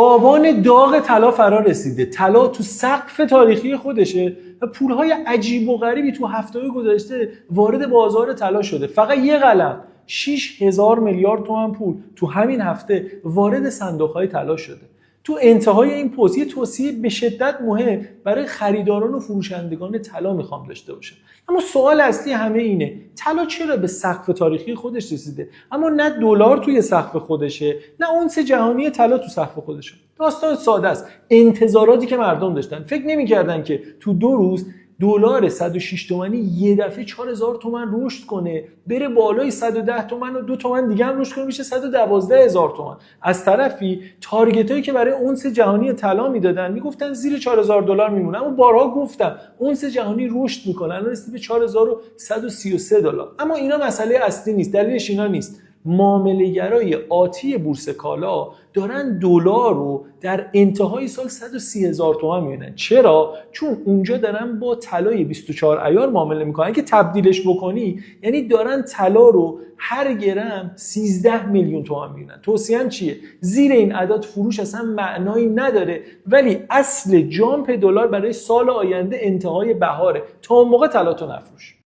آبان داغ طلا فرا رسیده. طلا تو سقف تاریخی خودشه و پولهای عجیب و غریبی تو هفته‌های گذشته وارد بازار طلا شده. فقط یه قلم 6000 میلیارد تومان پول تو همین هفته وارد صندوق‌های طلا شده. تو انتهای این پست یه توصیه به شدت مهم برای خریداران و فروشندگان طلا میخوام داشته باشم. اما سوال اصلی همه اینه: طلا چرا به سقف تاریخی خودش رسیده اما نه دلار توی سقف خودشه نه اونس جهانی طلا تو سقف خودشه؟ داستان ساده است. انتظاراتی که مردم داشتن، فکر نمی‌کردن که تو 2 روز دلار 106 تومانی یه دفعه 4000 تومان رشد کنه، بره بالای 110 تومان و 2 تومان دیگه هم رشد کنه بشه 112000 تومان. از طرفی تارگتایی که برای اونس جهانی طلا میدادن میگفتن زیر 4000 دلار میمونه، اما بارها گفتم اونس جهانی رشد میکنه، الان رسید به 4133 دلار. اما اینا مسئله اصلی نیست، دلیلش اینا نیست. معامله‌گرای آتی بورس کالا دارن دلار رو در انتهای سال 130000 تومان میبینن. چرا؟ چون اونجا دارن با طلای 24 عیار معامله میکنن که تبدیلش بکنی یعنی دارن طلا رو هر گرم 13 میلیون تومان میبینن. توصیه‌ام چیه؟ زیر این عدد فروش اصلا معنایی نداره، ولی اصل جامپ دلار برای سال آینده انتهای بهاره. تا اون موقع طلا تو نفروش.